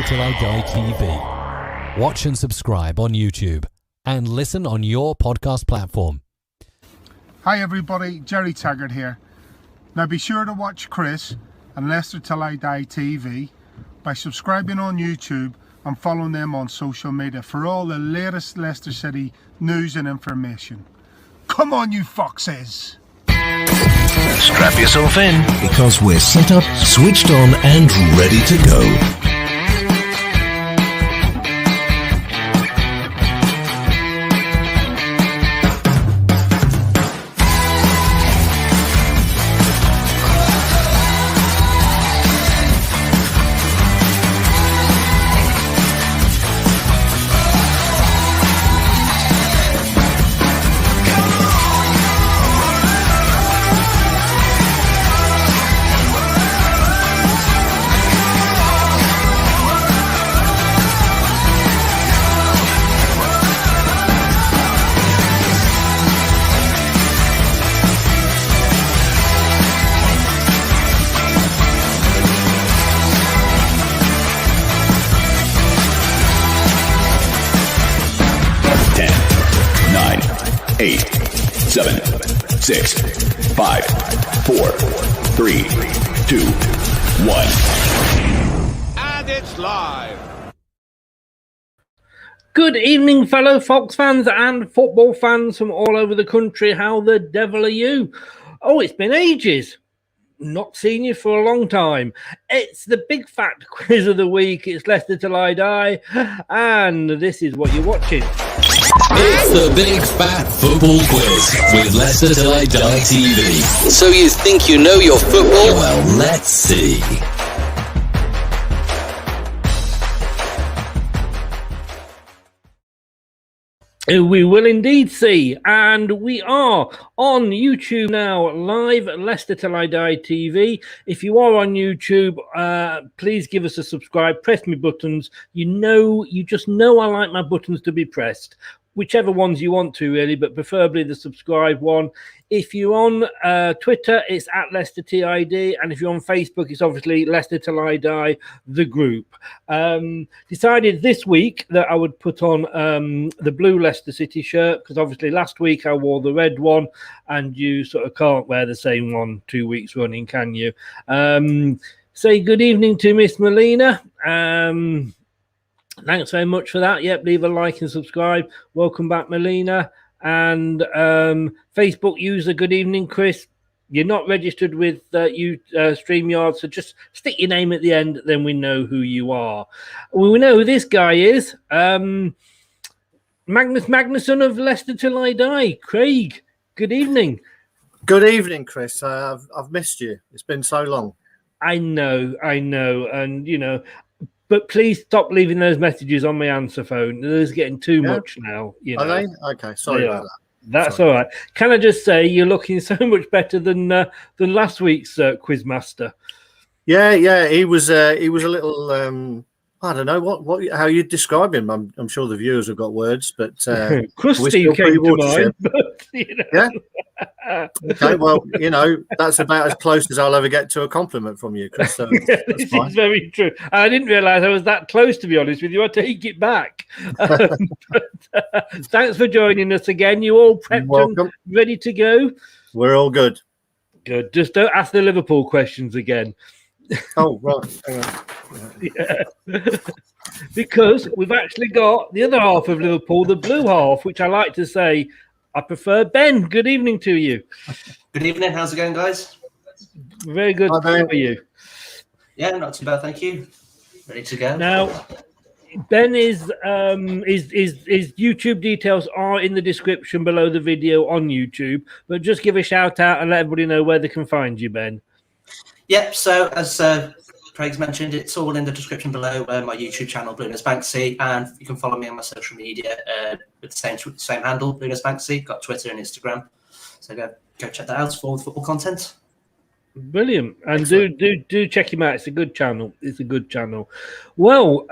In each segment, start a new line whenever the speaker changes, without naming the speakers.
Till I Die TV. Watch and subscribe on YouTube and listen on your podcast platform.
Hi everybody, Jerry Taggart here. Now be sure to watch Chris and Leicester Till I Die TV by subscribing on YouTube and following them on social media for all the latest Leicester City news and information. Come on you foxes!
Strap yourself in, because we're set up, switched on and ready to go.
Eight, 7, 6, 5, 4, 3, 2, 1.
And it's live.
Good evening, fellow Fox fans and football fans from all over the country. How the devil are you? Oh, it's been ages. Not seen you for a long time. It's the big fat quiz of the week. It's Leicester Till I Die. And this is what you're watching.
It's the Big Fat Football Quiz with Leicester Till I Die TV. So you think you know your football? Well, let's see.
We will indeed see, and we are on YouTube now, live at Leicester Till I Die TV. If you are on YouTube, please give us a subscribe, press my buttons. You just know I like my buttons to be pressed. Whichever ones you want to, really, but preferably the subscribe one. If you're on Twitter, it's at Leicester TID, and if you're on Facebook, it's obviously Leicester Till I Die, the group. Decided this week that I would put on the blue Leicester City shirt, because obviously last week I wore the red one, and you sort of can't wear the same one 2 weeks running, can you? Say good evening to Miss Melina. Thanks very much for that. Yep, leave a like and subscribe. Welcome back, Melina. And Facebook user, good evening, Chris. You're not registered with StreamYard, so just stick your name at the end, then we know who you are. We know who this guy is. Magnus Magnusson of Leicester Till I Die. Craig, good evening.
Good evening, Chris. I've missed you. It's been so long.
I know. And, you know, but please stop leaving those messages on my answer phone. There's getting too much now. You know.
Are they? Okay, sorry about that.
That's all right. Can I just say you're looking so much better than last week's Quizmaster?
Yeah. He was a little. I don't know how you'd describe him. I'm sure the viewers have got words, but
crusty came to mind. But, you know.
Yeah. Okay, well, you know, that's about as close as I'll ever get to a compliment from you, Chris. So
this is very true. I didn't realise I was that close, to be honest with you. I take it back. Thanks for joining us again. You all prepped and ready to go?
We're all good.
Good. Just don't ask the Liverpool questions again.
Oh, right. Hang on.
Yeah. Because we've actually got the other half of Liverpool, the blue half, which I like to say I prefer. Ben, good evening to you.
Good evening. How's it going, guys?
Very good.
Hi, Ben.
How are you?
Yeah, not too bad, thank you. Ready to go.
Now, Ben his YouTube details are in the description below the video on YouTube, but just give a shout out and let everybody know where they can find you, Ben.
Yep, so as Craig's mentioned, it's all in the description below. My YouTube channel, Blueness Banksy, and you can follow me on my social media with the same handle, Blueness Banksy. Got Twitter and Instagram, so go check that out for all the football content.
Brilliant, and do check him out. It's a good channel. Well,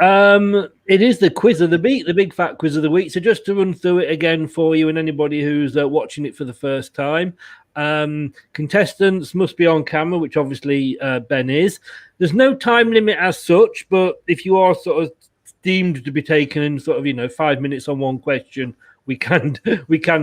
it is the quiz of the week, the big fat quiz of the week. So just to run through it again for you and anybody who's watching it for the first time, Contestants must be on camera, which obviously Ben is. There's no time limit as such, but if you are sort of deemed to be taken in sort of 5 minutes on one question, we can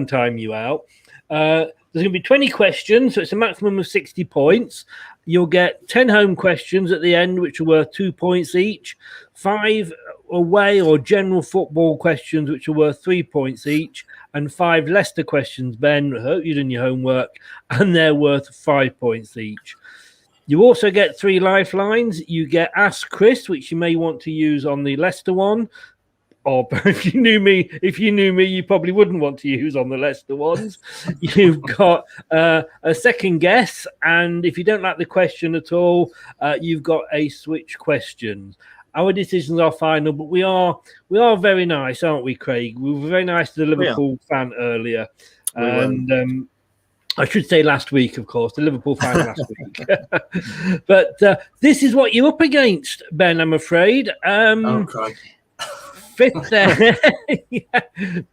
time you out. There's going to be 20 questions, so it's a maximum of 60 points. You'll get 10 home questions at the end, which are worth 2 points each. 5 away or general football questions, which are worth 3 points each. And 5 Leicester questions, Ben. I hope you've done your homework. And they're worth 5 points each. You also get 3 lifelines. You get Ask Chris, which you may want to use on the Leicester one. Or if you knew me, you probably wouldn't want to use on the Leicester ones. You've got a second guess, and if you don't like the question at all, you've got a switch question. Our decisions are final, but we are very nice, aren't we, Craig? We were very nice to the Liverpool fan earlier, and I should say last week, of course, the Liverpool fan last week. But this is what you're up against, Ben. I'm afraid.
Crikey.
Fifth there,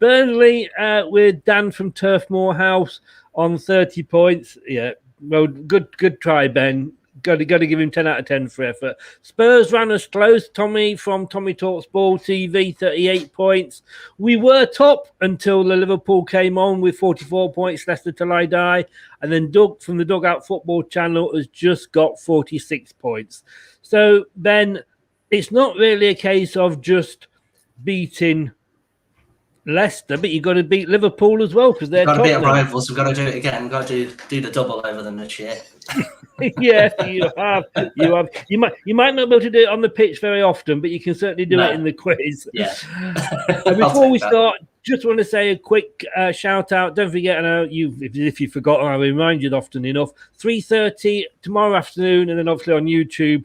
Burnley with Dan from Turf Moorhouse on 30 points. Yeah, well, good try, Ben. Got to give him 10 out of 10 for effort. Spurs ran us close. Tommy from Tommy Talks Ball TV, 38 points. We were top until the Liverpool came on with 44 points. Leicester till I die, and then Doug from the Dugout Football Channel has just got 46 points. So Ben, it's not really a case of just beating Leicester, but you've got to beat Liverpool as well because they're
got to beat
top
our rivals. We've got to do it again. We've got to do the double over them this year.
Yeah, you have. You might not be able to do it on the pitch very often, but you can certainly do it in the quiz.
Yeah.
And before we start, just want to say a quick shout out. Don't forget, if you've forgotten, I remind you often enough. 3:30 tomorrow afternoon, and then obviously on YouTube,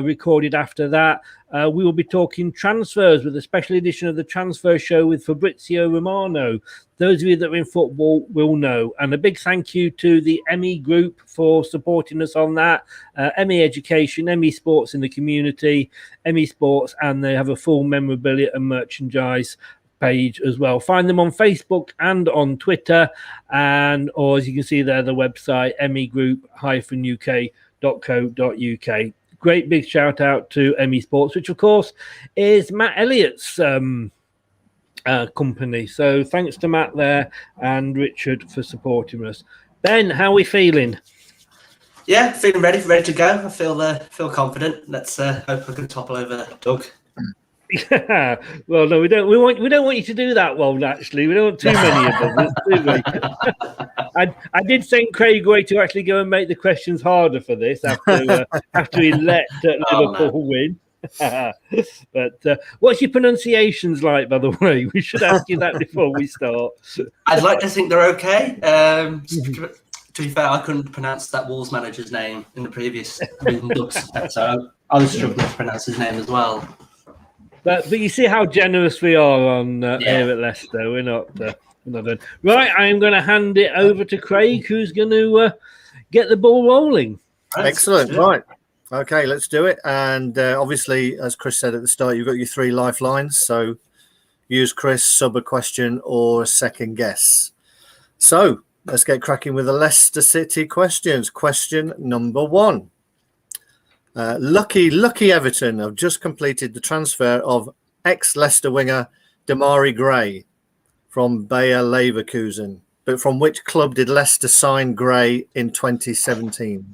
recorded after that. We will be talking transfers with a special edition of the Transfer Show with Fabrizio Romano. Those of you that are in football will know. And a big thank you to the ME Group for supporting us on that. ME Education, ME Sports in the community, ME Sports, and they have a full memorabilia and merchandise page as well. Find them on Facebook and on Twitter, or as you can see there, the website megroup-uk.co.uk. Great big shout out to ME Sports, which of course is Matt Elliott's company. So thanks to Matt there and Richard for supporting us. Ben, how are we feeling?
Yeah, feeling ready to go. I feel confident. Let's hope I can topple over Doug.
Yeah. Well, no, we don't. We don't want you to do that one. Actually, we don't want too many of them, do we? I did send Craig away to actually go and make the questions harder for this after he let Liverpool win. But what's your pronunciations like, by the way? We should ask you that before we start.
I'd like to think they're okay. To be fair, I couldn't pronounce that Wolves manager's name in the previous so I was struggling to pronounce his name as well.
But you see how generous we are on here at Leicester. We're not done. Right, I am going to hand it over to Craig, who's going to get the ball rolling.
Excellent. Right. Okay, let's do it. And obviously, as Chris said at the start, you've got your 3 lifelines. So use Chris, sub a question or a second guess. So let's get cracking with the Leicester City questions. Question number 1. Lucky Everton have just completed the transfer of ex-Leicester winger Damari Gray from Bayer Leverkusen. But from which club did Leicester sign Gray in 2017?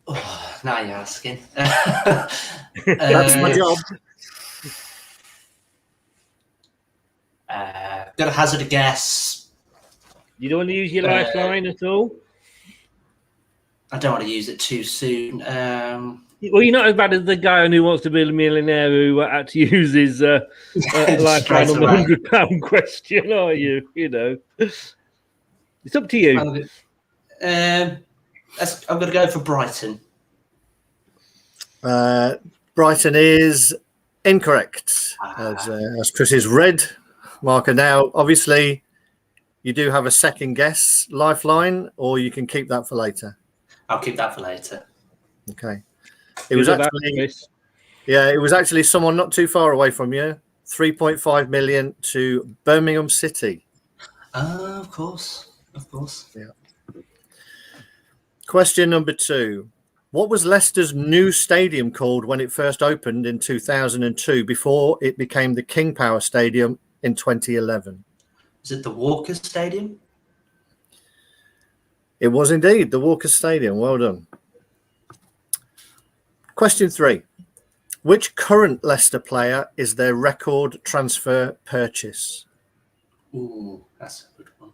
Oh, now you're asking.
That's my job.
Gonna hazard a guess.
You don't want to use your lifeline at all?
I don't want to use it too soon.
Well, you're not as bad as the guy who wants to be a millionaire who had to use his lifeline on the £100 question, are you? You know, it's up to you.
I'm going to go for Brighton.
Brighton is incorrect. As Chris's red marker now. Obviously, you do have a second guess lifeline, or you can keep that for later.
I'll keep that for later.
Okay. It was actually someone not too far away from you. 3.5 million to Birmingham City.
Of course.
Yeah. Question number 2. What was Leicester's new stadium called when it first opened in 2002 before it became the King Power Stadium in 2011?
Is it the Walker Stadium?
It was indeed the Walker Stadium. Well done. Question 3. Which current Leicester player is their record transfer purchase?
Ooh, that's a good one.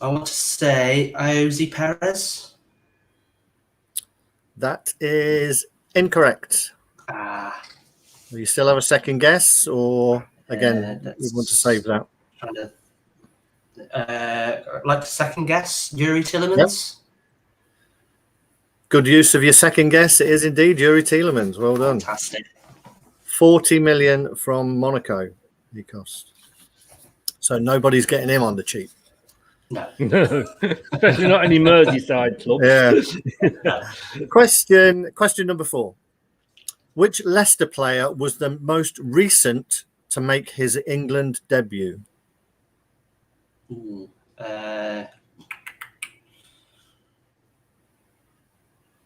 I want to say Iosi Perez.
That is incorrect. Do you still have a second guess, or again, you want to save that?
Trying to, I'd like to second guess Yuri Tielemans.
Yep. Good use of your second guess. It is indeed Yuri Tielemans. Well done.
Fantastic.
40 million from Monaco he cost. So nobody's getting him on the cheap.
No.
Especially not any Merseyside club.
Yeah. Question number 4. Which Leicester player was the most recent to make his England debut?
Ooh, I'm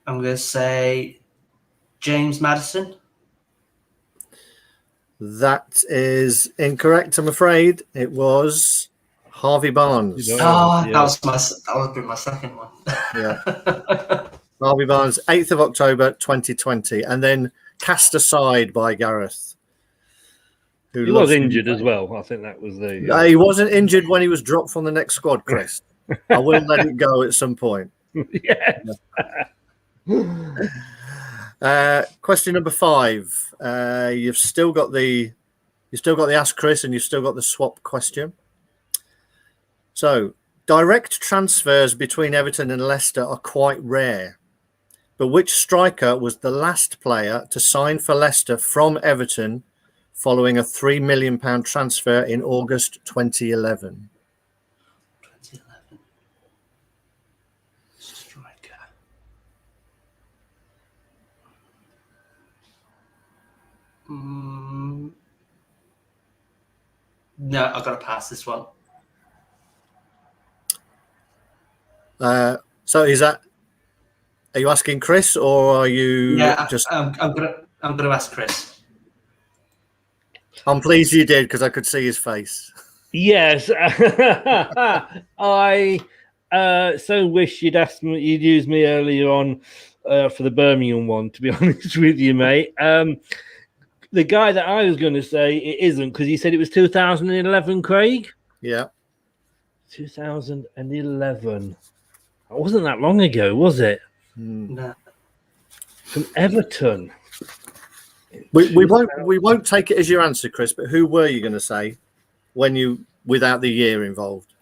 going to say James Maddison.
That is incorrect, I'm afraid. It was Harvey Barnes.
That would be my second one.
Yeah. Harvey Barnes, 8th of October 2020, and then cast aside by Gareth.
He was injured as well. I think that was the...
He wasn't injured when he was dropped from the next squad, Chris. I will let it go at some point.
Yes.
Question number 5. You've still got the Ask Chris, and you've still got the swap question. So, direct transfers between Everton and Leicester are quite rare. But which striker was the last player to sign for Leicester from Everton following a £3 million transfer in August 2011?
2011. Striker. No, I've got to pass this one.
So is that? Are you asking Chris, or are you just?
I'm gonna ask Chris.
I'm pleased you did, because I could see his face.
Yes, I so wish you'd used me earlier on for the Birmingham one. To be honest with you, mate. The guy that I was going to say it isn't, because he said it was 2011. Craig.
Yeah.
2011. It wasn't that long ago, was it?
No.
From Everton.
We won't take it as your answer, Chris. But who were you going to say without the year involved?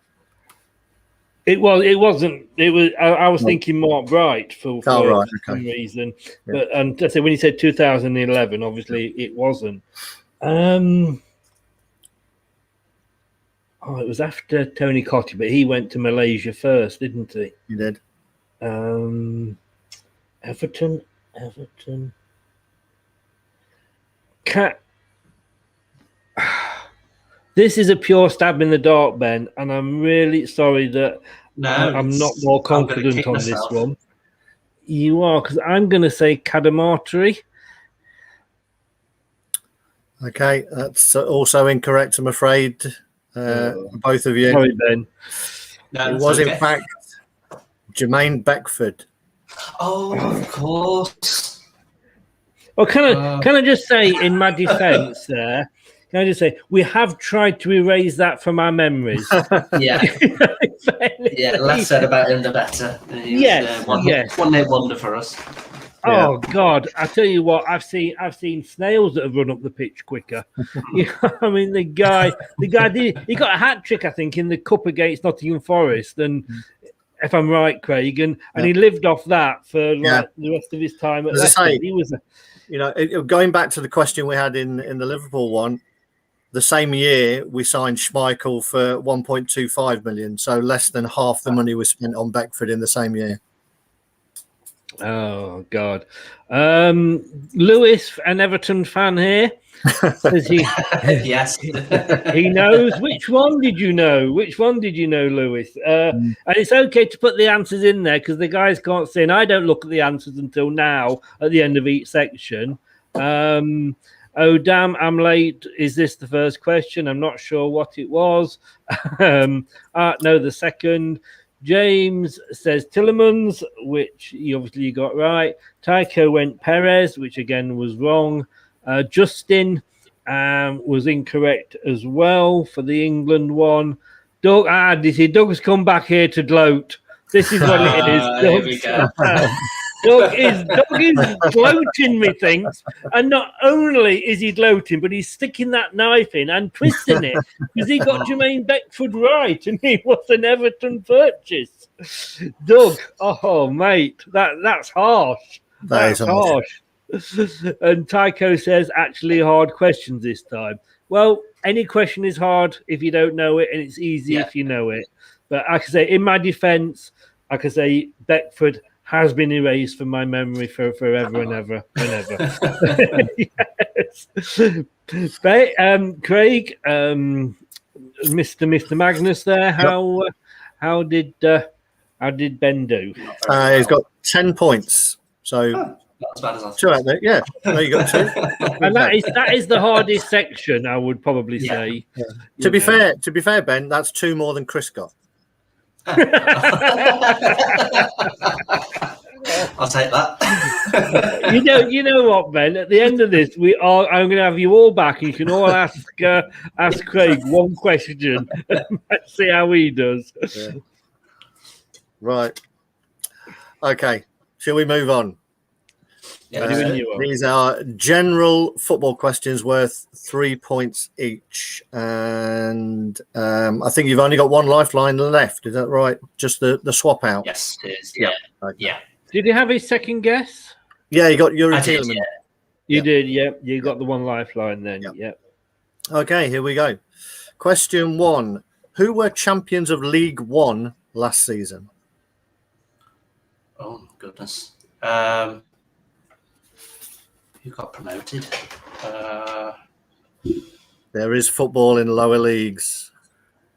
It wasn't. It was. I was thinking Mark Bright for some reason.
Yeah.
But I say when he said 2011, obviously it wasn't. It was after Tony Cottee, but he went to Malaysia first, didn't he?
He did.
Everton. This is a pure stab in the dark, Ben, and I'm really sorry that I'm not more confident on this one. You are, because I'm going to say Kadamatri.
Okay, that's also incorrect, I'm afraid. Both of you.
Sorry, Ben.
No,
it was,
okay.
in fact, Jermaine Beckford.
Oh, of course.
Well, can I just say, in my defence there, can I just say, we have tried to erase that from our memories.
Yeah. Yeah, the less said about him, the better.
Yes,
one-hit wonder for us.
Oh God! I tell you what, I've seen snails that have run up the pitch quicker. I mean, the guy he got a hat trick, I think, in the cup against Nottingham Forest, and if I'm right, Craig, and he lived off that for the rest of his time at Leicester. He was,
going back to the question we had in the Liverpool one, the same year we signed Schmeichel for 1.25 million, so less than half the money was spent on Beckford in the same year.
Oh God, Lewis, an Everton fan here. Says he,
Yes.
he knows. Which one did you know? Which one did you know, Lewis? And it's okay to put the answers in there because the guys can't see. And I don't look at the answers until now at the end of each section. Oh, damn, I'm late. Is this the first question? I'm not sure what it was. No, the second. James says Tillemans, which you obviously got right. Tycho went Perez, which again was wrong. Justin was incorrect as well for the England one. Doug, Doug's come back here to gloat. This is what it is.
There we go.
Doug is gloating, methinks, and not only is he gloating, but he's sticking that knife in and twisting it because he got Jermaine Beckford right, and he was an Everton purchase. Doug, oh mate, that's harsh. That's harsh. And Tycho says, actually hard questions this time. Well, any question is hard if you don't know it, and it's easy if you know it. But I can say, in my defence, I can say Beckford has been erased from my memory for forever and ever and ever. Yes. Craig, Mr. Magnus there, how did Ben do?
He's got 10 points. So
not as bad as I thought.
two out there. Yeah, there you go. 2.
And that is the hardest section, I would probably say.
Yeah. To be fair, Ben, that's 2 more than Chris got.
I'll take that.
You know what, Ben? At the end of this, I'm going to have you all back. You can all ask Craig one question. Let's see how he does.
Yeah. Right. Okay. Shall we move on?
Yeah,
these are general football questions worth 3 points each, and I think you've only got one lifeline left. Is that right? Just the swap out.
Yes, it is. Yeah.
Okay.
Yeah.
Did you have his second guess?
Yeah, you got Yuri
I did,
Tielemans.
You did, yeah. You got the one lifeline then.
Yep.
Yeah.
Okay, here we go. Question 1: who were champions of League One last season?
Oh goodness. Who got promoted?
There is football in lower leagues.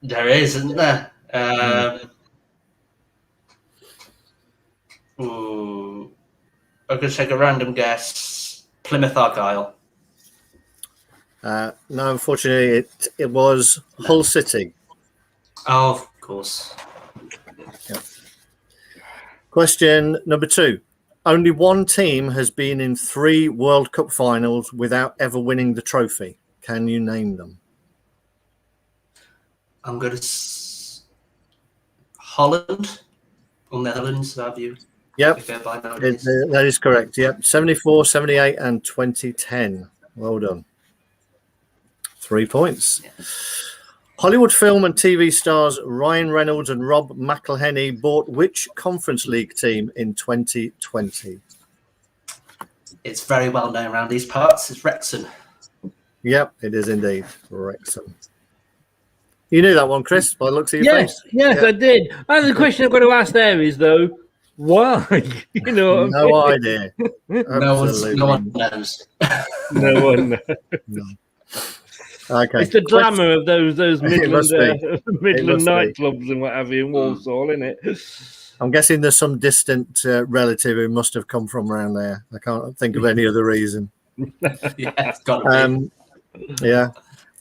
There is, isn't there? I'm going to take a random guess. Plymouth Argyle.
No, unfortunately, it was Hull City.
Oh, of course.
Yep. Question number 2. Only one team has been in 3 World Cup finals without ever winning the trophy. Can you name them?
I'm going to... Holland or Netherlands, have you?
Yep, that is correct. Yep, 74, 78 and 2010. Well done. 3 points.
Yeah.
Hollywood film and TV stars Ryan Reynolds and Rob McElhenney bought which Conference League team in 2020?
It's very well known around these parts. It's Wrexham.
Yep, it is indeed Wrexham. You knew that one, Chris, by the looks of your face.
Yes, I did. And the question I've got to ask there is, though, why? You know,
no idea.
No one knows.
No one knows.
No. Okay.
It's the glamour of those Midland nightclubs and what have you in Walsall, isn't it?
I'm guessing there's some distant relative who must have come from around there. I can't think of any other reason.
Yeah, it's got to
be. Yeah.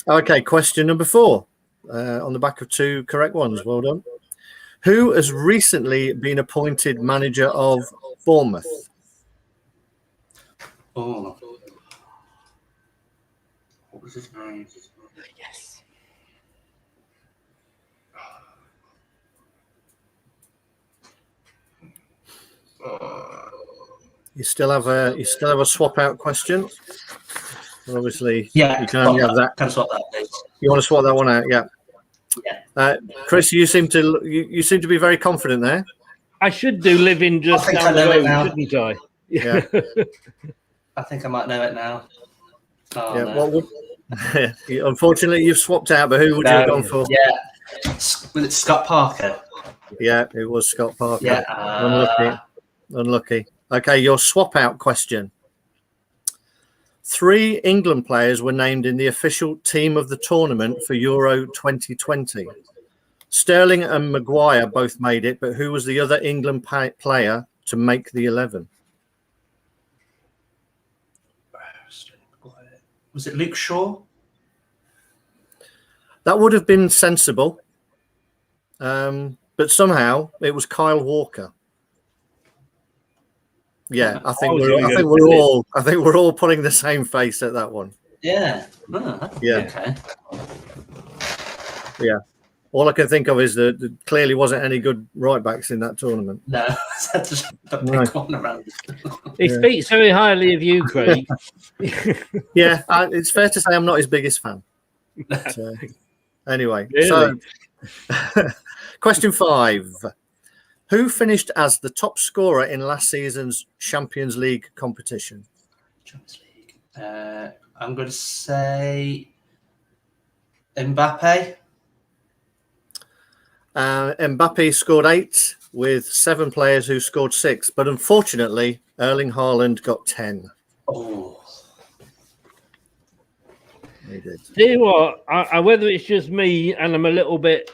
Okay, question number 4. On the back of 2 correct ones. Well done. Who has recently been appointed manager of Bournemouth?
Oh. What was his name?
Yes.
You still have a swap out question. Well, obviously,
yeah,
you can only have that.
Can swap that, please.
You want to swap that one out? Yeah.
Yeah.
Chris, you seem to be very confident there.
I should live in just down the road, shouldn't I?
Yeah.
I think I might know it now. Oh,
yeah.
No.
Unfortunately, you've swapped out. But who would you have gone for?
Yeah. Was it Scott Parker?
Yeah, it was Scott Parker.
Yeah.
Unlucky. Okay, your swap out question. 3 England players were named in the official team of the tournament for Euro 2020. Sterling and Maguire both made it, but who was the other England player to make the 11?
Was it Luke Shaw?
That would have been sensible, but somehow it was Kyle Walker. Yeah, I think we're all putting the same face at that one.
Yeah. Oh,
yeah.
Okay.
Yeah. All I can think of is that there clearly wasn't any good right backs in that tournament.
No, just a big one around.
He speaks very highly of you, Craig.
Yeah, it's fair to say I'm not his biggest fan. But, anyway,
Really?
So question 5. Who finished as the top scorer in last season's Champions League competition?
Champions League. I'm going to say Mbappe.
Mbappe scored 8 with 7 players who scored 6, but unfortunately, Erling Haaland got 10.
Oh.
He did.
Tell you what, I whether it's just me and I'm a little bit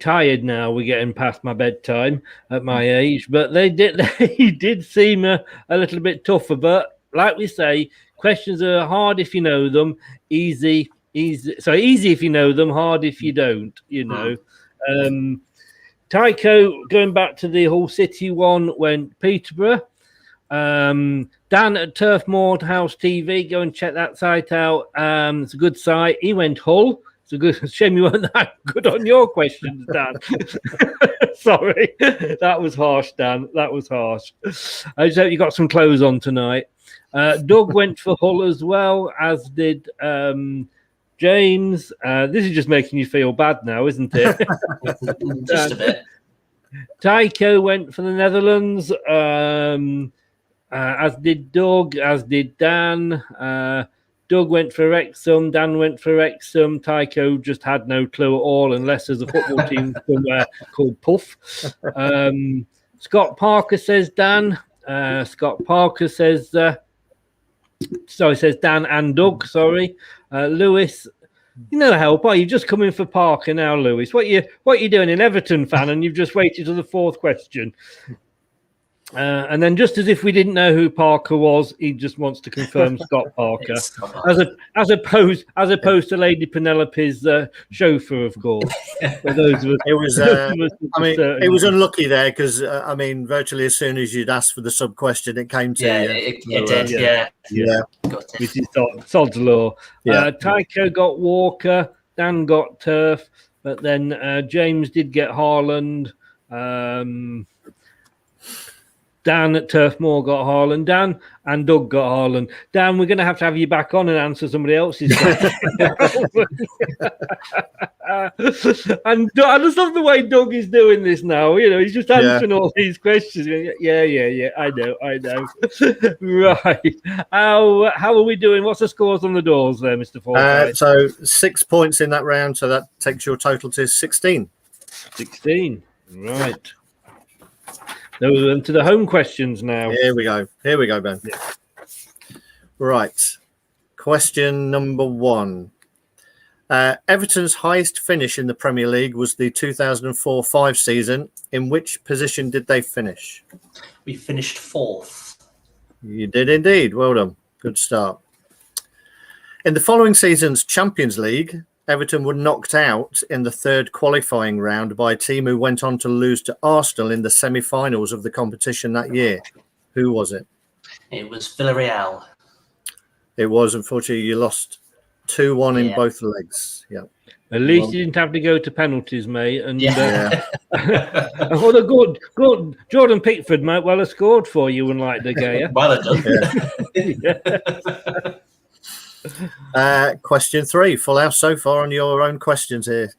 tired now. We're getting past my bedtime at my age, but they did seem a little bit tougher. But like we say, questions are hard if you know them, easy if you know them, hard if you don't. You know, Tycho, going back to the Hull City one, went Peterborough. Dan at Turf Moor House TV, go and check that site out. It's a good site. He went Hull. It's a good shame you weren't that good on your questions, Dan. Sorry, that was harsh, Dan. That was harsh. I just hope you got some clothes on tonight. Doug went for Hull as well, as did James. This is just making you feel bad now, isn't it?
Just a bit.
Tycho went for the Netherlands. As did Doug, as did Dan. Doug went for Wrexham, Dan went for Wrexham. Tycho just had no clue at all, unless there's a football team somewhere called Puff. Scott Parker says Dan. Scott Parker says, says Dan and Doug, sorry. Lewis, you no help, are you? Just coming for Parker now, Lewis. What you doing, an Everton fan, and you've just waited to the 4th question. And then, just as if we didn't know who Parker was, he just wants to confirm Scott Parker, as opposed to Lady Penelope's chauffeur, of course. For those of us,
it was. It was unlucky there because virtually as soon as you'd asked for the sub question, it came to you.
It did. Yeah.
Which is sod's law.
Yeah.
Tycho got Walker, Dan got Turf, but then James did get Haaland. Dan at Turf Moor got Haaland. Dan and Doug got Haaland. Dan, we're going to have you back on and answer somebody else's question. And I just love the way Doug is doing this now. You know, he's just answering all these questions. Yeah. I know. Right. How are we doing? What's the scores on the doors there, Mr. Forsyth?
So 6 points in that round. So that takes your total to 16.
16. Right. To the home questions now.
Here we go, Ben. Yeah. Right. Question number 1. Everton's highest finish in the Premier League was the 2004-05 season. In which position did they finish?
We finished 4th.
You did indeed. Well done. Good start. In the following season's Champions League, Everton were knocked out in the 3rd qualifying round by a team who went on to lose to Arsenal in the semi-finals of the competition that year. Who was it?
It was Villarreal.
It was. Unfortunately, you lost 2-1 in both legs. Yeah.
At least you didn't have to go to penalties, mate. And
Well,
good. Jordan Pickford might well have scored for you, unlike De Gea.
Well done.
Question 3. Full house so far on your own questions here.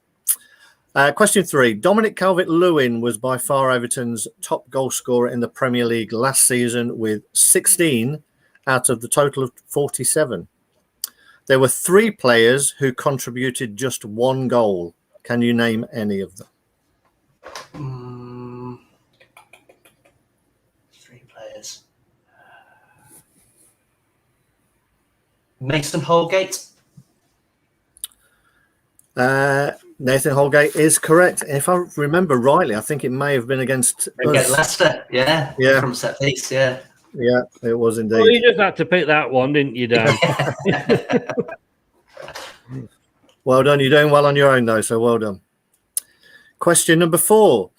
Question 3. Dominic Calvert-Lewin was by far Everton's top goal scorer in the Premier League last season with 16 out of the total of 47. There were 3 players who contributed just 1 goal. Can you name any of them?
3 players. Mason Holgate.
Nathan Holgate is correct. If I remember rightly, I think it may have been against
Against
us.
Leicester, yeah.
Yeah.
From set piece, yeah.
Yeah, it was indeed.
Well, you just had to pick that one, didn't you, Dan?
Well done. You're doing well on your own, though, so well done. Question number 4.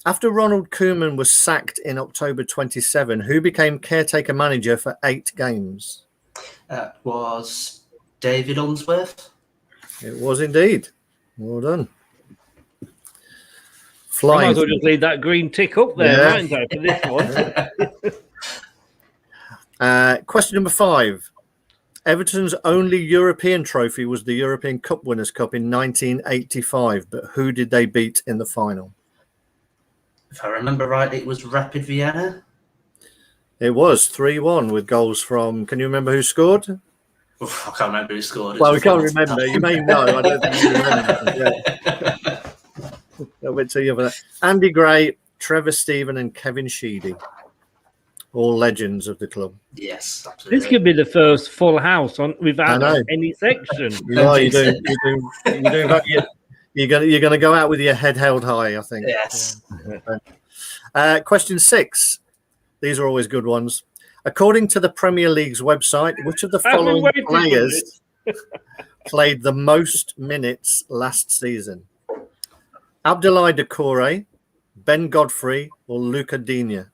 After Ronald Koeman was sacked in October 27, who became caretaker manager for 8 games?
That was David Unsworth.
It was indeed. Well done.
I might
Flying.
as well just leave that green tick up there,
Yeah.
mightn't I, for this one?
Question number 5. Everton's only European trophy was the European Cup Winners' Cup in 1985, but who did they beat in the final?
If I remember right, it was Rapid Vienna.
It was 3-1 with goals from... Can you remember who scored?
Oof, I can't remember who scored.
Well, we can't remember. You may know. I don't think you remember. Yeah. A little bit too young for that. Andy Gray, Trevor Stephen, and Kevin Sheedy. All legends of the club.
Yes, absolutely.
This could be the first full house on
I
without
know.
any section.
You are. You're going to go out with your head held high, I think.
Yes.
Question 6. These are always good ones. According to the Premier League's website, which of the
I've been
following
waiting for
players played the most minutes last season? Abdoulaye Doucouré, Ben Godfrey, or Luca Digne?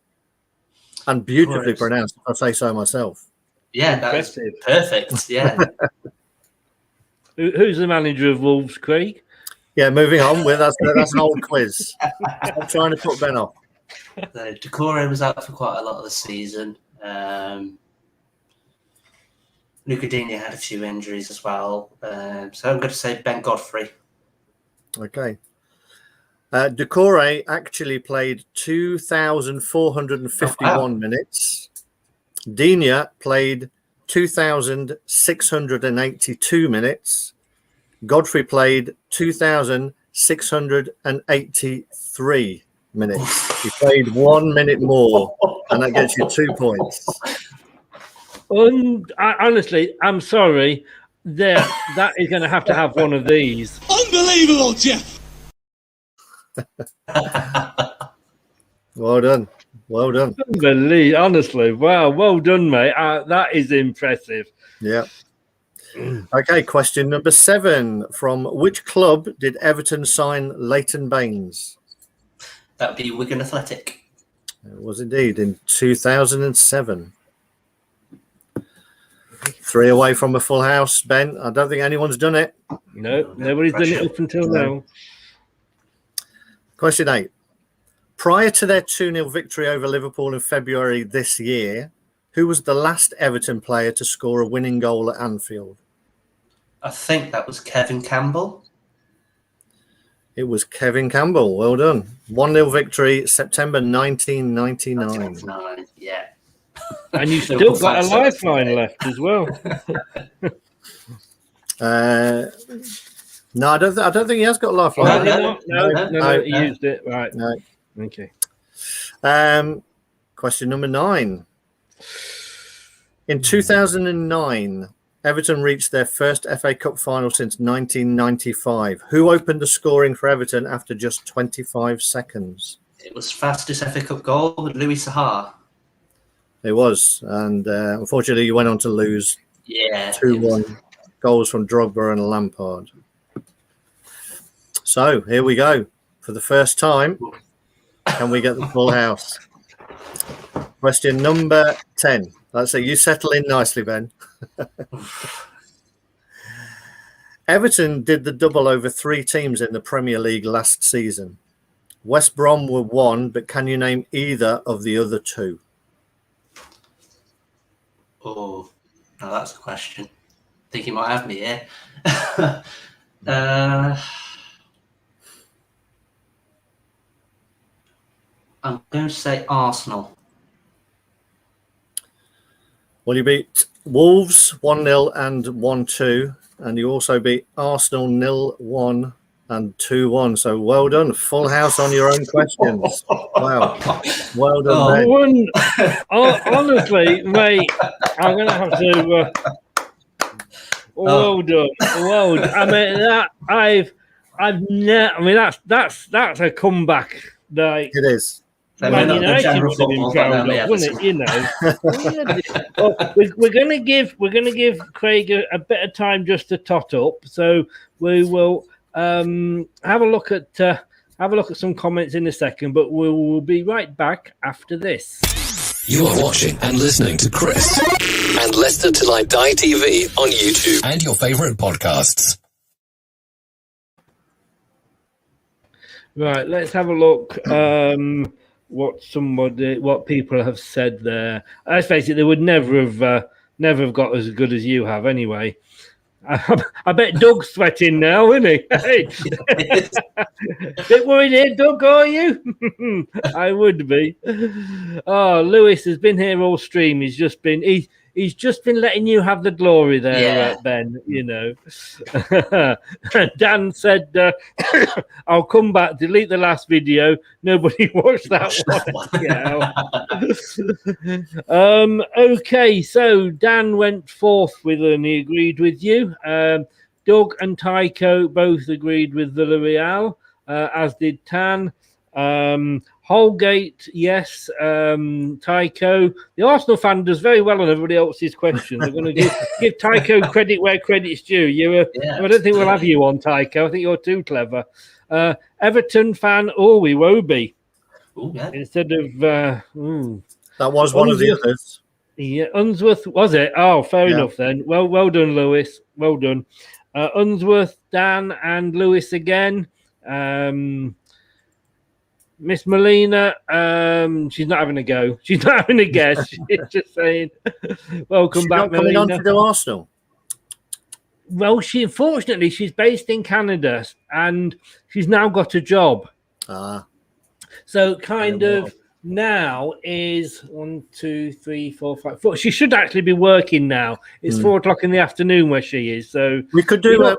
And beautifully pronounced, if I say so myself.
Yeah, that's
Impressive.
perfect. Yeah.
Who's the manager of Wolves, Craig?
Yeah, moving on. That's an old quiz. I'm trying to put Ben off.
Doucouré was out for quite a lot of the season. Luca Digne had a few injuries as well. So I'm going to say Ben Godfrey.
Okay. Doucouré actually played 2,451 minutes. Digne played 2,682 minutes. Godfrey played 2,683 minutes. He played 1 minute more, and that gets you 2 points.
Honestly, I'm sorry. That is going to have one of these.
Unbelievable, Jeff.
Well done. Well done.
Honestly, wow, well done, mate. That is impressive.
Yeah. Okay, question number 7. From which club did Everton sign Leighton Baines?
That would be Wigan Athletic.
It was indeed in 2007. 3 away from a full house, Ben. I don't think anyone's done it.
No, nobody's done it up until now.
Question 8. Prior to their 2-0 victory over Liverpool in February this year, who was the last Everton player to score a winning goal at Anfield?
I think that was Kevin Campbell.
It was Kevin Campbell. Well done. 1-0 victory, September 1999.
Yeah.
And you've still got a lifeline left as well.
No, I don't think he has got a lifeline.
No, he used it. Right.
No.
Okay.
Question number 9. In 2009, Everton reached their first FA Cup final since 1995. Who opened the scoring for Everton after just 25 seconds?
It was fastest FA Cup goal with Louis Sahar.
It was. And unfortunately, you went on to lose 2-1 goals from Drogba and Lampard. So here we go. For the first time, can we get the full house? Question number 10. Let's say you settle in nicely, Ben. Everton did the double over 3 teams in the Premier League last season. West Brom were 1, but can you name either of the other 2?
Oh, now that's a question. I think you might have me here. I'm going to say Arsenal.
Well, you beat Wolves 1-0 and 1-2, and you also beat Arsenal 0-1 and 2-1. So well done. Full house on your own questions. Wow. Well done, Ben.
Honestly, mate, I'm going to have to Well done. Well done. I mean, I mean, that's a comeback. Like,
It is.
So
Man
the
United
general
would have been
football,
proud
not
of, wouldn't it? You know. Well, we're gonna give Craig a bit of time just to tot up. So we will have a look at some comments in a second, but we'll be right back after this.
You are watching and listening to Chris and Leicester Till I Die TV on YouTube and your favourite podcasts.
Right, let's have a look. What people have said there. Let's face it, they would never have got as good as you have anyway. I bet Doug's sweating now, isn't he? Hey. Bit worried here, Doug, are you? I would be. Oh, Lewis has been here all stream. He's just been letting you have the glory there, Ben. You know. Dan said, "I'll come back. Delete the last video. Nobody watched that one." Okay, so Dan went fourth with and he agreed with you. Doug and Tycho both agreed with Villarreal, as did Tan. Holgate, yes. Tycho, the Arsenal fan, does very well on everybody else's questions. I'm going to give Tycho credit where credit's due. I don't think we'll have you on, Tycho. I think you're too clever. Everton fan, we Iwobi. Instead of that
was one of the others.
Yeah, Unsworth was it? Oh, fair enough then. Well done, Lewis. Well done. Unsworth, Dan, and Lewis again. Miss Molina, she's not having a go. She's not having a guess. She's just saying, "Welcome back,
not
Molina."
Coming on to do Arsenal.
Well, unfortunately she's based in Canada and she's now got a job. So kind of now is 1, 2, 3, 4, 5, 4. She should actually be working now. It's 4:00 in the afternoon where she is. So
we could do a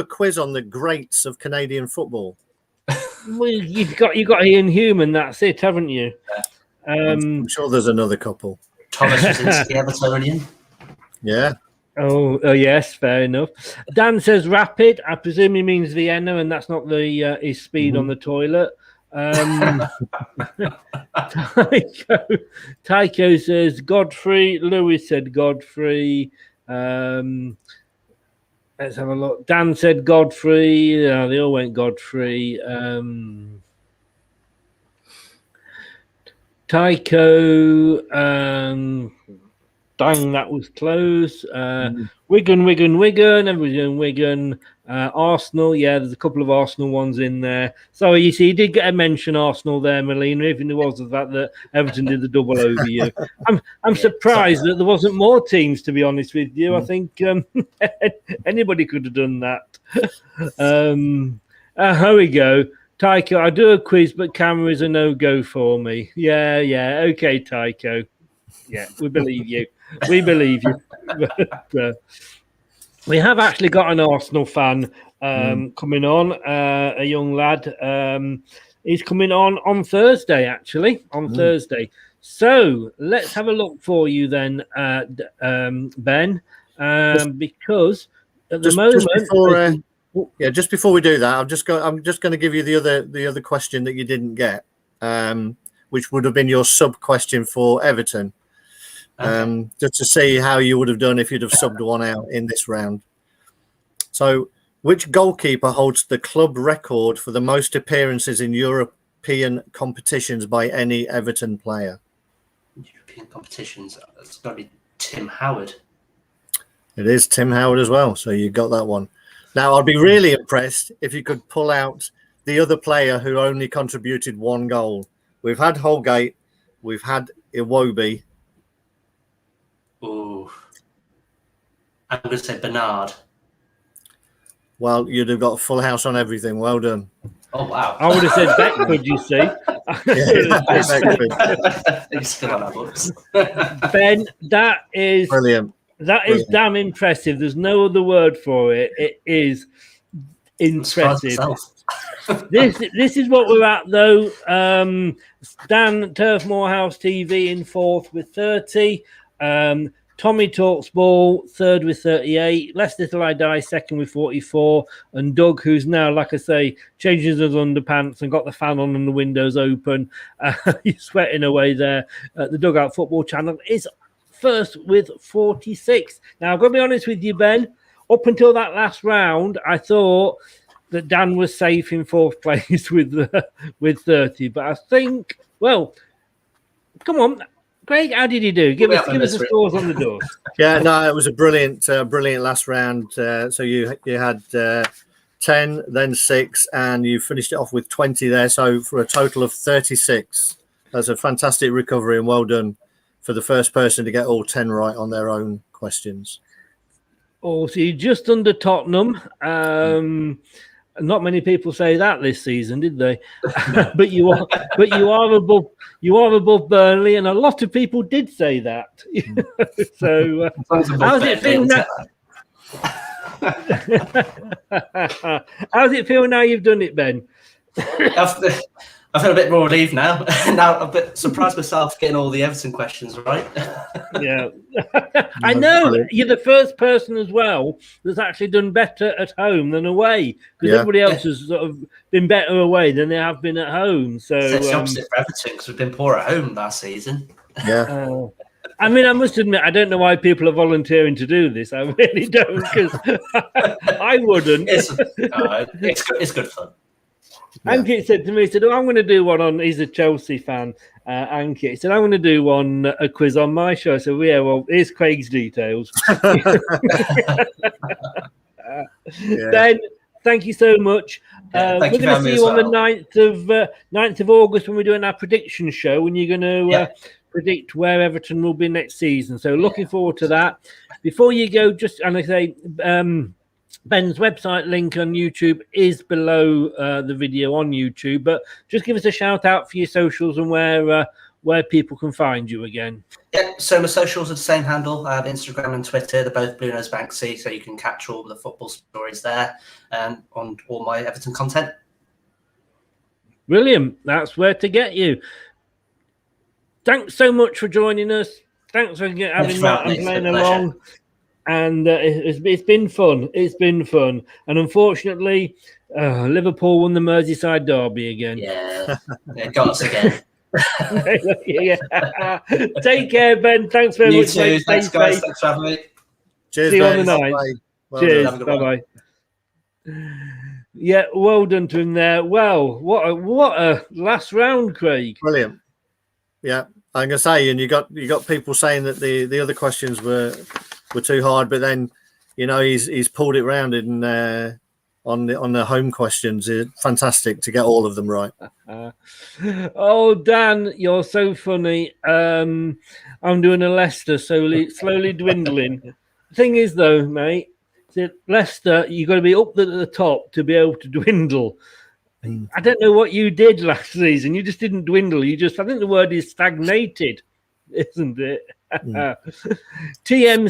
quiz on the greats of Canadian football.
Well, you've got Ian Human. That's it, haven't you?
I'm sure there's another couple.
Thomas Wazinski, Evertonian.
Yeah.
Oh, yes, fair enough. Dan says rapid. I presume he means Vienna, and that's not the his speed on the toilet. Tycho says Godfrey. Lewis said Godfrey. Let's have a look. Dan said Godfrey. They all went Godfrey. Tycho. Dang, that was close. Wigan. Everybody's doing Wigan. Arsenal. Yeah, there's a couple of Arsenal ones in there. So you see, you did get a mention Arsenal there, Molina, even there was the fact that Everton did the double over you. I'm surprised that there wasn't more teams, to be honest with you. I think anybody could have done that. Here we go. Tycho, I do a quiz, but camera is a no-go for me. Yeah. Okay, Tycho. Yeah, we believe you. We believe you. We have actually got an Arsenal fan coming on, a young lad. He's coming on Thursday, actually, Thursday. So let's have a look for you then, Ben, because at the moment...
Just before we do that, I'm just going to give you the other question that you didn't get, which would have been your sub question for Everton. Just to see how you would have done if you'd have subbed one out in this round. So, which goalkeeper holds the club record for the most appearances in European competitions by any Everton player?
European competitions, it's got to be Tim Howard.
It is Tim Howard as well, so you got that one. Now, I'd be really impressed if you could pull out the other player who only contributed one goal. We've had Holgate, we've had Iwobi.
Ooh. I'm going to say Bernard.
Well, you'd have got a full house on everything. Well done.
Oh, wow.
I would have said Beckford, you see.
He's still on our books.
Ben, that is
brilliant.
That is damn impressive. There's no other word for it. It is impressive. This is what we're at, though. Dan Turf Moorhouse TV in fourth with 30. Tommy Talks Ball, third with 38. Leicester Till I Die, second with 44. And Doug, who's now, like I say, changes his underpants and got the fan on and the windows open. He's sweating away there at the Dugout Football Channel, is first with 46. Now, I've got to be honest with you, Ben. Up until that last round, I thought that Dan was safe in fourth place with 30. But I think, well, come on. Craig, how did he do? Give us the scores on the doors.
Yeah, no, it was a brilliant last round. So you had 10, then 6, and you finished it off with 20 there. So for a total of 36. That's a fantastic recovery, and well done for the first person to get all 10 right on their own questions.
Oh, so you're just under Tottenham. Not many people say that this season, did they? but you are above Burnley, and a lot of people did say that. So how's it feel now? How's it feel now you've done it, Ben?
I feel a bit more relieved now. Now I'm a bit surprised myself getting all the Everton questions right.
Yeah. I know you're the first person as well that's actually done better at home than away, because everybody else has sort of been better away than they have been at home. So
it's the opposite for Everton, because we've been poor at home last season.
Yeah.
I mean, I must admit, I don't know why people are volunteering to do this. I really don't, because I wouldn't.
It's good fun.
Yeah. Ankit said to me, he said, I'm going to do one on, he's a Chelsea fan, Ankit. He said, I'm going to do a quiz on my show. So, yeah, well, here's Craig's details. Ben, thank you so much. We're going to see you on the 9th of August when we're doing our prediction show, and you're going to predict where Everton will be next season. So, looking forward to that. Before you go, and I say, Ben's website link on YouTube is below the video on YouTube, but just give us a shout out for your socials and where people can find you again.
Yeah, so my socials are the same handle. I have Instagram and Twitter. They're both Blue Nose Banksy, so you can catch all the football stories there and on all my Everton content.
Brilliant. That's where to get you. Thanks so much for joining us. Thanks for having Matt and playing along. And it's been fun. It's been fun. And unfortunately, Liverpool won the Merseyside derby again.
Yeah, got us again.
Take care, Ben. Thanks very much.
You too. Thanks, guys. Thanks for having me.
Cheers,
See you
Ben.
on the night. Cheers. Bye-bye. Yeah, well done to him there. Well, what a last round, Craig.
Brilliant. Yeah, I'm gonna say, and you got people saying that the other questions were too hard, but then he's pulled it round in on the home questions. It's fantastic to get all of them right.
Oh, Dan, you're so funny. I'm doing a Leicester, slowly dwindling. The thing is, though, mate, Leicester, you've got to be up at the top to be able to dwindle. I don't know what you did last season. You just didn't dwindle. I think the word is stagnated, isn't it? TM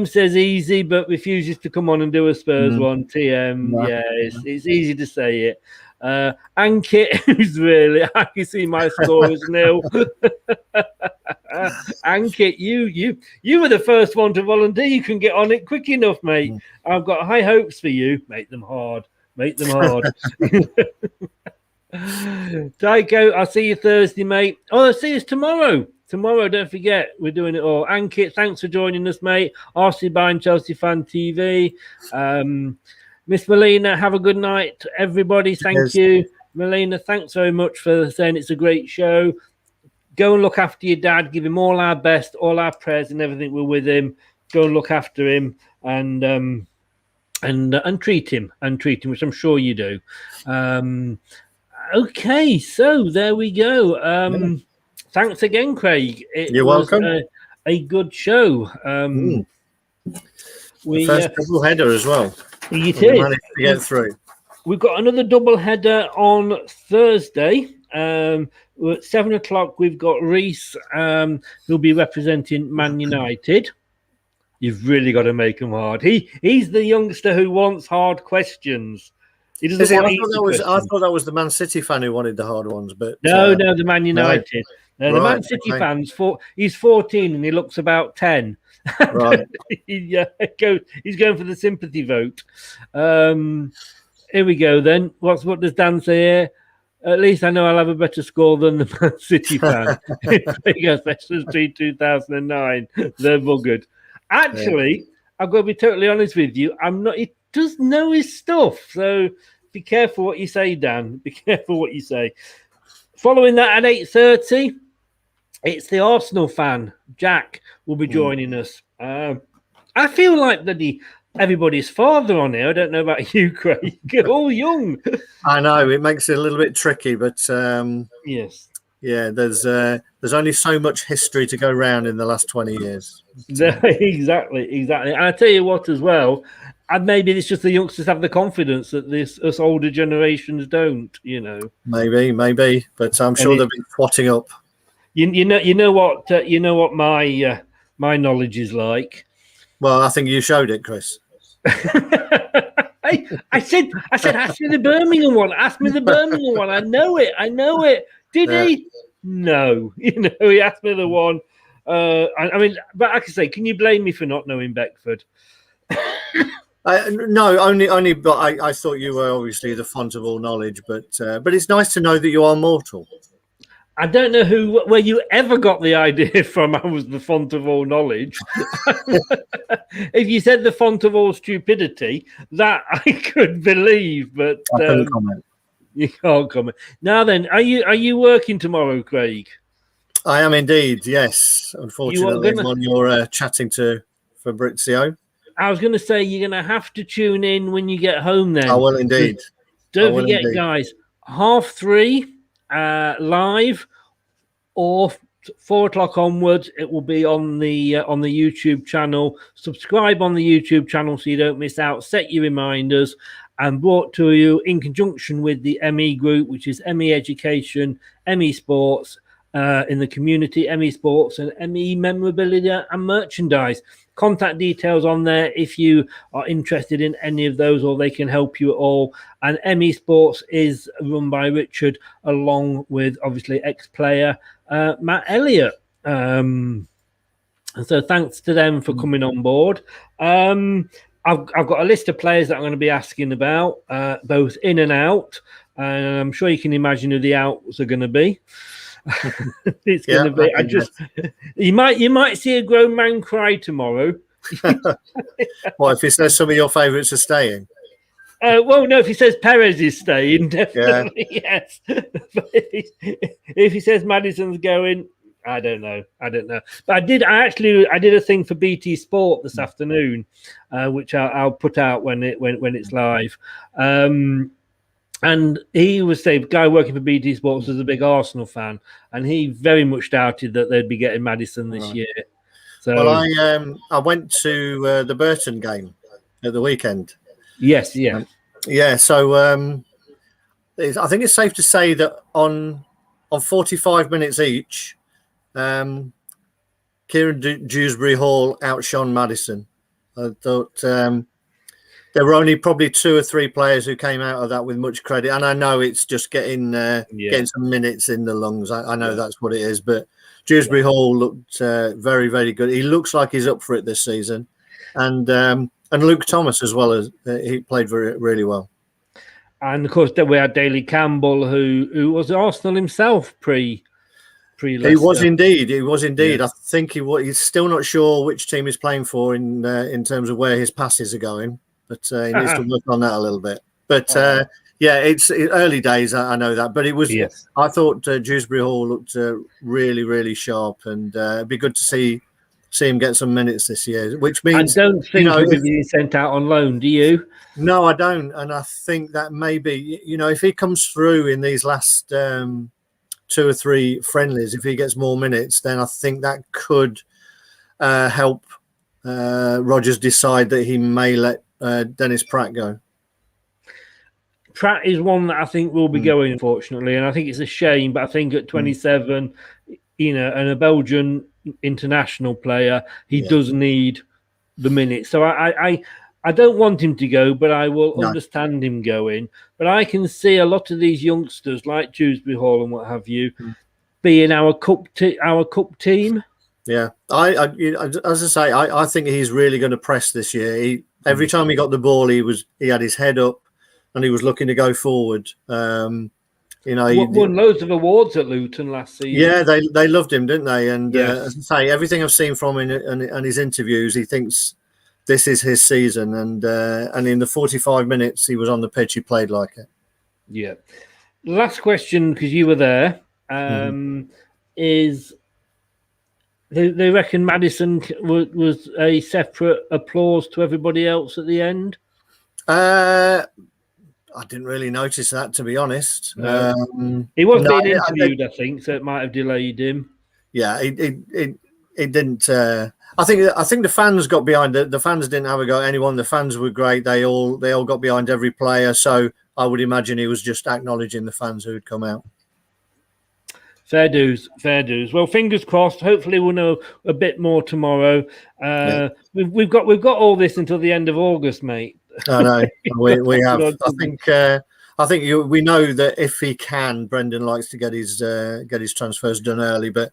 says easy, but refuses to come on and do a Spurs one. TM, yeah, it's easy to say it. Ankit, who's really, I can see my score is 0. Ankit, you were the first one to volunteer. You can get on it quick enough, mate. I've got high hopes for you. Make them hard. Tycho, I'll see you Thursday, mate. Oh, I'll see you tomorrow. Tomorrow, don't forget, we're doing it all. Ankit, thanks for joining us, mate. RC Baines, Chelsea Fan TV. Miss Melina, have a good night, everybody. Thank you. Melina, thanks very much for saying it's a great show. Go and look after your dad. Give him all our best, all our prayers and everything. We're with him. Go and look after him and treat him, which I'm sure you do. Okay, so there we go. Thanks again, Craig.
You're welcome.
A good show.
We first double header as well.
You did.
We managed to get through.
We've got another double header on Thursday. At 7:00, we've got Reese, who'll be representing Man United. You've really got to make him hard. He's the youngster who wants hard questions. He doesn't want
I thought that was the Man City fan who wanted the hard ones, but
no, the Man United. No, the Man City fans. He's 14 and he looks about 10.
Right.
He's going for the sympathy vote. Here we go then. What does Dan say here? At least I know I'll have a better score than the Man City fan. Against Leicester City 2009. They're buggered. Actually, I've got to be totally honest with you. I'm not. He does know his stuff. So be careful what you say, Dan. Be careful what you say. Following that at 8:30, it's the Arsenal fan, Jack, will be joining us. I feel like everybody's father on here. I don't know about you, Craig. All young.
I know it makes it a little bit tricky, but
yes,
yeah, there's only so much history to go round in the last 20 years.
Exactly. And I tell you what, as well, and maybe it's just the youngsters have the confidence that us older generations don't. You know,
maybe, but I'm sure they'll be swatting up.
You know what my knowledge is like.
Well, I think you showed it, Chris.
I said, ask me the Birmingham one. Ask me the Birmingham one. I know it. Did he? No. He asked me the one. I mean, but like I say, can you blame me for not knowing Beckford?
No, only. But I thought you were obviously the font of all knowledge. But it's nice to know that you are mortal.
I don't know where you ever got the idea from. I was the font of all knowledge. If you said the font of all stupidity, that I could believe, but
I couldn't comment.
You can't comment. Now then, are you working tomorrow, Craig?
I am indeed. Yes, unfortunately, when you're chatting to Fabrizio.
I was going to say you're going to have to tune in when you get home. Then
I will indeed.
Don't forget, guys. 3:30. Live, or 4 o'clock onwards, it will be on the YouTube channel. Subscribe on the YouTube channel so you don't miss out. Set your reminders, and brought to you in conjunction with the ME group, which is ME Education, ME Sports in the community, ME Sports, and ME Memorabilia and Merchandise. Contact details on there if you are interested in any of those, or they can help you at all. And ME Sports is run by Richard, along with obviously ex-player Matt Elliott. And so thanks to them for coming on board. I've got a list of players that I'm going to be asking about, both in and out. And I'm sure you can imagine who the outs are going to be. It's going to be. You might see a grown man cry tomorrow.
What if he says some of your favourites are staying?
Well, no. If he says Perez is staying, definitely yes. But if he says Maddison's going, I don't know. But I did a thing for BT Sport this afternoon, which I'll put out when it's live. And he was saying, guy working for BT Sports was a big Arsenal fan, and he very much doubted that they'd be getting Maddison this year. So,
well, I went to the Burton game at the weekend.
Yes, yeah.
So I think it's safe to say that on 45 minutes each, Kieran Dewsbury Hall outshone Maddison. I thought there were only probably 2 or 3 players who came out of that with much credit. And I know it's just getting some minutes in the lungs. I know that's what it is. But Dewsbury Hall looked very, very good. He looks like he's up for it this season. And Luke Thomas as well, as he played really well.
And of course, we had Daley Campbell, who was Arsenal himself pre.
He was indeed. Yeah. I think he's still not sure which team he's playing for in terms of where his passes are going. But he needs to work on that a little bit. But it's early days. I know that, but it was. Yes. I thought Dewsbury Hall looked really, really sharp, and it'd be good to see him get some minutes this year. Which means
I don't think he'll be being sent out on loan. Do you?
No, I don't, and I think that maybe if he comes through in these last 2 or 3 friendlies, if he gets more minutes, then I think that could help Rodgers decide that he may let Dennis Pratt go.
Pratt is one that I think will be going, unfortunately, and I think it's a shame. But I think at 27, and a Belgian international player, he does need the minutes. So I don't want him to go, but I will understand him going. But I can see a lot of these youngsters like Dewsbury Hall and what have you being our cup team.
Yeah, as I say, I think he's really going to press this year. Every time he got the ball, he had his head up, and he was looking to go forward. He
won loads of awards at Luton last season.
Yeah, they loved him, didn't they? And as I say, everything I've seen from him and his interviews, he thinks this is his season. And in the 45 minutes he was on the pitch, he played like it.
Yeah. Last question, because you were there, is they reckon Maddison was a separate applause to everybody else at the end?
I didn't really notice that, to be honest.
No. He was being interviewed, I think, so it might have delayed him.
Yeah, it didn't. I think the fans got behind it. The fans didn't have a go at anyone. The fans were great. They all got behind every player. So I would imagine he was just acknowledging the fans who had come out.
Fair dues. Well, fingers crossed. Hopefully, we'll know a bit more tomorrow. We've got all this until the end of August, mate.
I know we have. I think we know that if he can, Brendan likes to get his transfers done early, but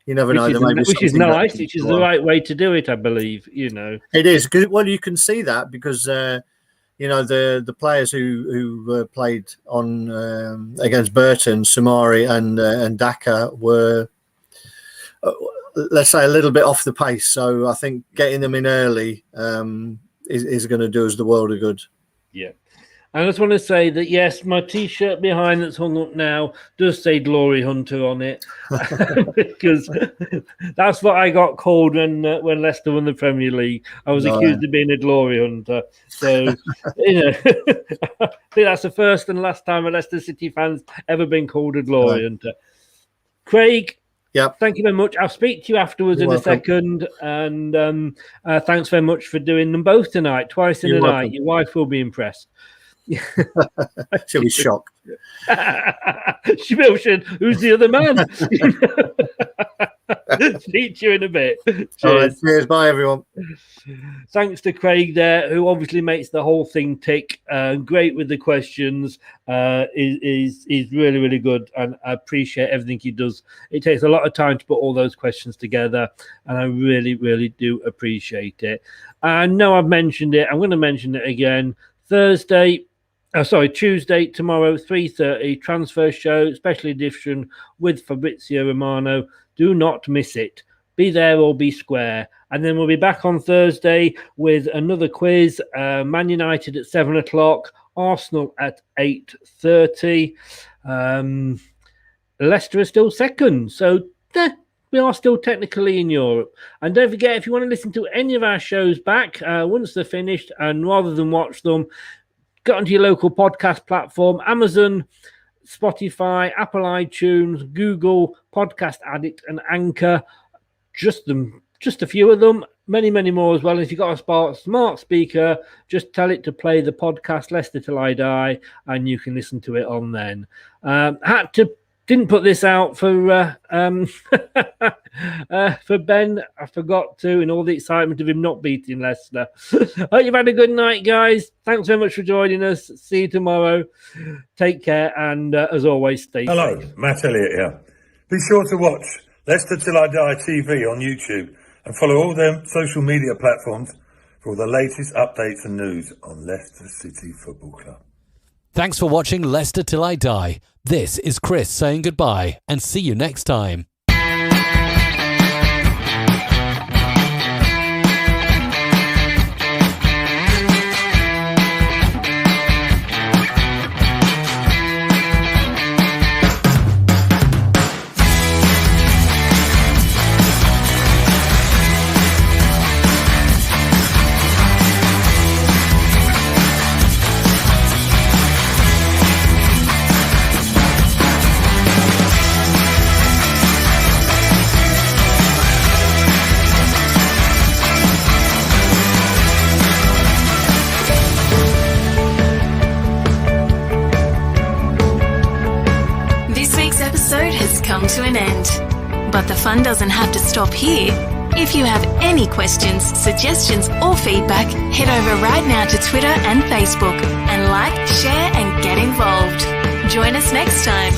you never know.
Which is nice. Which is the right way to do it, I believe.
It is. Well, you can see that because the players who played on against Burton, Samari, and Daka were, let's say, a little bit off the pace. So I think getting them in early is going to do us the world of good.
Yeah. I just want to say that, yes, my T-shirt behind that's hung up now does say Glory Hunter on it because that's what I got called when Leicester won the Premier League. I was accused of being a Glory Hunter. So, I think that's the first and last time a Leicester City fan's ever been called a Glory Hunter. Craig, thank you very much. I'll speak to you afterwards in a second. And thanks very much for doing them both tonight, twice in a night. Your wife will be impressed.
She'll be shocked.
She will. Who's the other man? Speak to you in a bit. Cheers.
All right, cheers. Bye, everyone.
Thanks to Craig there, who obviously makes the whole thing tick. Great with the questions. Is really, really good, and I appreciate everything he does. It takes a lot of time to put all those questions together, and I really, really do appreciate it. I know I've mentioned it. I'm going to mention it again. Tuesday, tomorrow, 3:30, transfer show, special edition with Fabrizio Romano. Do not miss it. Be there or be square. And then we'll be back on Thursday with another quiz. Man United at 7 o'clock, Arsenal at 8:30. Leicester is still second. So we are still technically in Europe. And don't forget, if you want to listen to any of our shows back, once they're finished, and rather than watch them, go onto your local podcast platform, Amazon, Spotify, Apple iTunes, Google, Podcast Addict, and Anchor. Just a few of them. Many, many more as well. And if you've got a smart speaker, just tell it to play the podcast Leicester Till I Die, and you can listen to it on then. Didn't put this out for Ben. I forgot to, in all the excitement of him not beating Leicester. Hope you've had a good night, guys. Thanks very much for joining us. See you tomorrow. Take care, and as always, stay safe.
Hello, Matt Elliott here. Be sure to watch Leicester Till I Die TV on YouTube and follow all their social media platforms for all the latest updates and news on Leicester City Football Club.
Thanks for watching Leicester Till I Die. This is Chris saying goodbye, and see you next time.
Come to an end. But the fun doesn't have to stop here. If you have any questions, suggestions, or feedback, head over right now to Twitter and Facebook and like, share, and get involved. Join us next time.